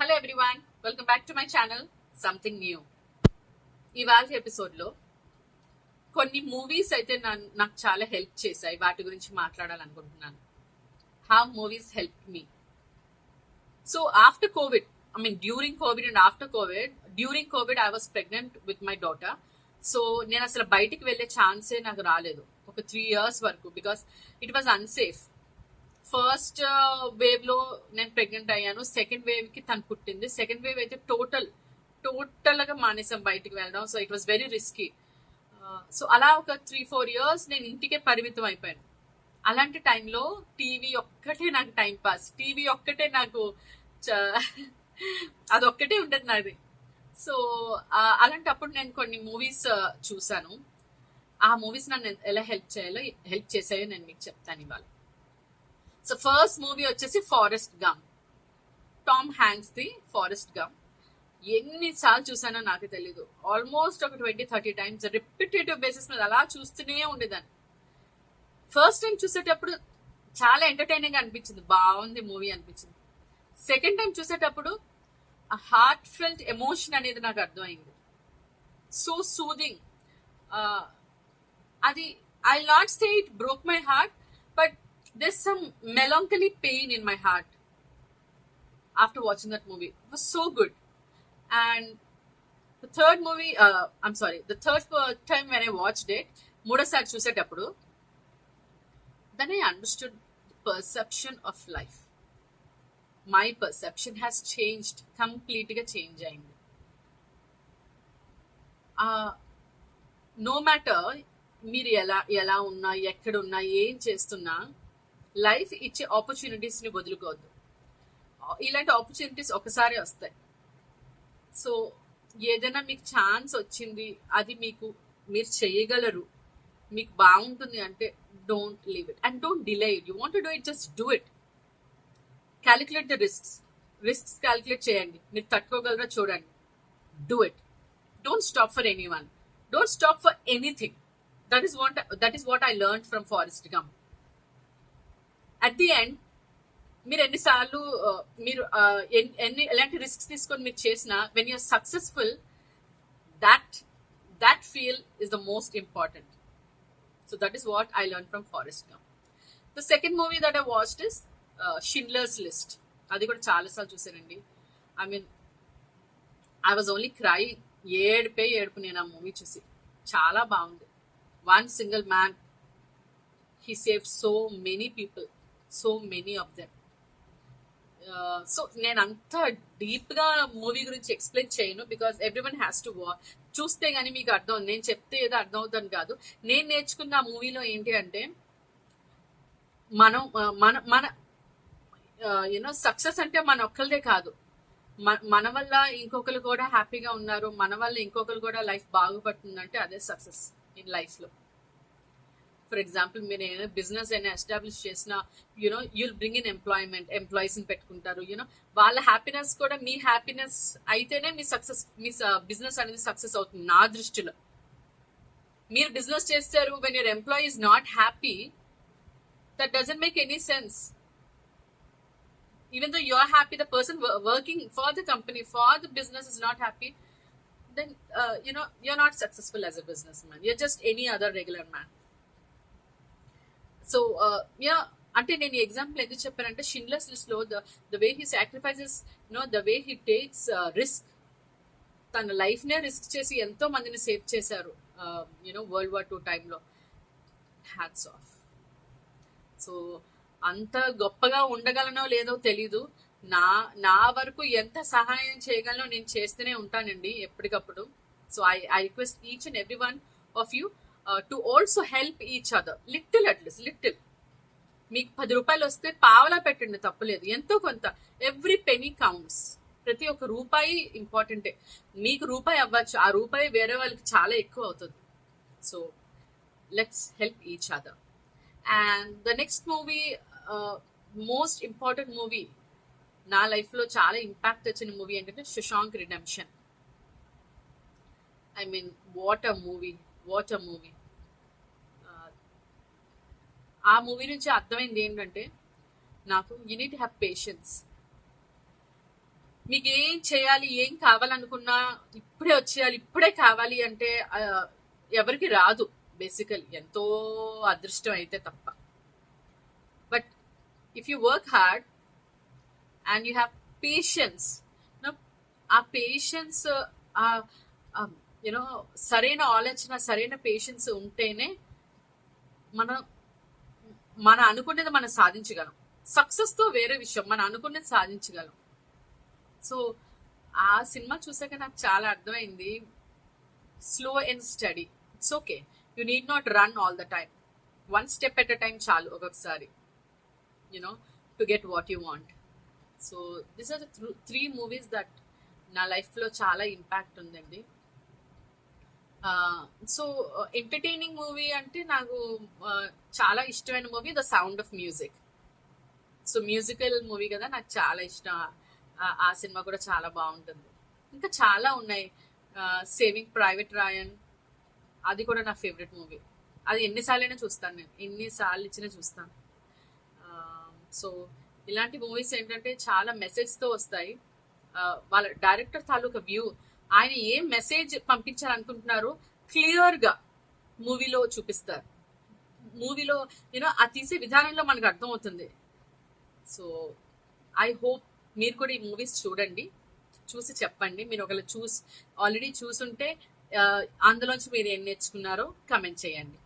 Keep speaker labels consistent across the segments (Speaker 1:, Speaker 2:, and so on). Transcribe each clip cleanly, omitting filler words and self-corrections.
Speaker 1: Hello everyone, welcome back to my channel something new. ఇవాళ ఎపిసోడ్లో కొన్ని మూవీస్ అయితే నాకు చాలా హెల్ప్ చేశాయి. వాటి గురించి మాట్లాడాలనుకుంటున్నాను. How movies help me. So after Covid, during Covid and after Covid, during Covid I was pregnant with my daughter. So నేను అసలు బయటికి వెళ్ళే ఛాన్సే నాకు రాలేదు ఒక 3 years వరకు, because it was unsafe. First wave లో నేను ప్రెగ్నెంట్ అయ్యాను. సెకండ్ వేవ్ కి తను పుట్టింది. సెకండ్ వేవ్ అయితే టోటల్ గా మానేసాం బయటికి వెళ్ళడం. So it was very risky. So అలా ఒక 3-4 years నేను ఇంటికే పరిమితం అయిపోయాను. అలాంటి టైంలో టీవీ ఒక్కటే నాకు టైం పాస్. టీవీ ఒక్కటే నాకు అదొక్కటే ఉండదు నాది. సో అలాంటప్పుడు నేను కొన్ని మూవీస్ చూసాను. ఆ మూవీస్ నన్ను ఎలా హెల్ప్ చేసాయో నేను మీకు చెప్తాను ఇవాళ. సో ఫస్ట్ మూవీ వచ్చేసి Forrest Gump. Tom Hanks the Forrest Gump. ఎన్నిసార్లు చూసానో నాకు తెలీదు. ఆల్మోస్ట్ ఒక 20-30 times రిపిటేటివ్ బేసిస్ మీద అలా చూస్తూనే ఉండేదాన్ని. ఫస్ట్ టైం చూసేటప్పుడు చాలా ఎంటర్టైనింగ్ అనిపించింది, బాగుంది మూవీ అనిపించింది. సెకండ్ టైం చూసేటప్పుడు ఆ హార్ట్ ఫెల్ట్ ఎమోషన్ అనేది నాకు అర్థమైంది. So soothing. అది I not say it broke my heart, but there's some melancholy pain in my heart after watching that movie. It was so good. And the third movie, the third time when I watched it, మూడోసారి చూసేటప్పుడు, then I understood the perception of life. My perception has changed, completely change అయింది. No matter మీరు ఎలా ఉన్నా, ఎక్కడున్నా, ఏం చేస్తున్నా, life ఇచ్చే ఆపర్చునిటీస్ ని వదులుకోవద్దు. ఇలాంటి ఆపర్చునిటీస్ ఒకసారి వస్తాయి. సో ఏదైనా మీకు ఛాన్స్ వచ్చింది, అది మీరు చేయగలరు, మీకు బాగుంటుంది అంటే don't leave it and don't delay it. You want to do it, just do it. Calculate the risks calculate చేయండి. మీరు తట్టుకోగలరా చూడండి. Do it. Don't stop for anyone. Don't stop for anything. That is what I learn from Forrest Gump. At the end మీరు ఎన్నిసార్లు ఎలాంటి risks తీసుకొని మీరు చేసినా, when you're successful, that feel is the most important. So that is what I learned from Forrest Gump. The second movie that I watched is Schindler's List. అది కూడా చాలా సార్లు చూసానండి. I was only crying. ఏడుపు నేను ఆ movie చూసి. చాలా బాగుంది. One single man, he saved so many people. So many of them. So నేను అంత డీప్ గా మూవీ గురించి ఎక్స్ప్లెయిన్ చేయను, because everyone has to watch. చూస్తే గానీ మీకు అర్థం, నేను చెప్తే ఏదో అర్థం అవుతుంది కాదు. నేను నేర్చుకున్న ఆ మూవీలో ఏంటి అంటే, మన యూనో సక్సెస్ అంటే మన ఒక్కరిదే కాదు, మన వల్ల ఇంకొకరు కూడా హ్యాపీగా ఉన్నారు, మన వల్ల ఇంకొకరు కూడా లైఫ్ బాగుపడుతుందంటే అదే సక్సెస్ ఇన్ లైఫ్ లో. ఫర్ ఎగ్జాంపుల్, మీరు ఏదైనా బిజినెస్ అయినా ఎస్టాబ్లిష్ చేసిన, యూల్ బ్రింగ్ ఇన్ ఎంప్లాయీస్ ని పెట్టుకుంటారు. వాళ్ళ హ్యాపీనెస్ కూడా మీ హ్యాపీనెస్ అయితేనే మీ బిజినెస్ అనేది సక్సెస్ అవుతుంది నా దృష్టిలో. మీరు బిజినెస్ చేస్తారు, when your employee is not happy, that doesn't make any sense. Even though you're happy, the person working for the company, for the business is not happy, then you're not successful as a businessman. You're just any other regular man. So అంటే నేను example ఎందుకు చెప్పానంటే, Schindler's list లో the way he sacrifices, the way he takes risk. తన life నే risk చేసి ఎంతో మందిని సేవ్ చేశారు World War II టైంలో. Hats off. సో అంత గొప్పగా ఉండగలనో లేదో తెలీదు. నా వరకు ఎంత సహాయం చేయగలనో నేను చేస్తూనే ఉంటానండి ఎప్పటికప్పుడు. So I request each and every one of you to also help each other. At least little. మీకు 10 రూపాయలు వస్తే పావలా పెట్టండి, తప్పలేదు. ఎంతో కొంత. Every penny counts. ప్రతి ఒక్క రూపాయి ఇంపార్టెంటే. మీకు రూపాయి అవ్వచ్చు, ఆ రూపాయి వేరే వాళ్ళకి చాలా ఎక్కువ అవుతుంది. So let's help each other. And the next movie, most important movie, నా లైఫ్ లో చాలా ఇంపాక్ట్ వచ్చిన మూవీ ఏంటంటే Shashank redemption. What a movie. ఆ మూవీ నుంచి అర్థమైంది ఏంటంటే, నాకు యూ నీడ్ హ్యావ్ పేషెన్స్. మీకు ఏం చేయాలి, ఏం కావాలనుకున్నా ఇప్పుడే వచ్చేయాలి, ఇప్పుడే కావాలి అంటే ఎవరికి రాదు బేసికల్, ఎంతో అదృష్టం అయితే తప్ప. But if you work hard and you have patience, ఆ పేషెన్స్, యూనో సరైన ఆలోచన, సరైన పేషెన్స్ ఉంటేనే మన అనుకునేది మనం సాధించగలం. సక్సెస్ తో వేరే విషయం, మనం అనుకునేది సాధించగలం. సో ఆ సినిమా చూసాక నాకు చాలా అర్థమైంది, slow and steady, it's okay, you need not run all the time, one step at a time చాలు ఒక్కొక్కసారి, you know, to get what you want. So this are the 3 movies that నా లైఫ్లో చాలా ఇంపాక్ట్ ఉందండి. సో ఎంటర్టైనింగ్ మూవీ అంటే నాకు చాలా ఇష్టమైన movie the sound of music. So musical movie కదా, నాకు చాలా ఇష్టం. ఆ సినిమా కూడా చాలా బాగుంటుంది. ఇంకా చాలా ఉన్నాయి. సేవింగ్ ప్రైవేట్ రాయన్, అది కూడా నా ఫేవరెట్ మూవీ. అది ఎన్నిసార్లైనా చూస్తాను, నేను ఎన్నిసార్లు ఇచ్చినా చూస్తాను. సో ఇలాంటి మూవీస్ ఏంటంటే చాలా మెసేజ్తో వస్తాయి. వాళ్ళ డైరెక్టర్ తాలూకా వ్యూ, ఆయన ఏం మెసేజ్ పంపించాలనుకుంటున్నారో క్లియర్గా మూవీలో చూపిస్తారు. మూవీలో యూనో ఆ తీసే విధానంలో మనకు అర్థమవుతుంది. సో ఐ హోప్ మీరు కూడా ఈ మూవీస్ చూడండి, చూసి చెప్పండి. మీరు ఒకవేళ ఆల్రెడీ చూసుంటే అందులోంచి మీరు ఏం నేర్చుకున్నారో కమెంట్ చేయండి.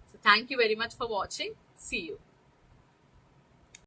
Speaker 1: So thank you very much for watching. See you.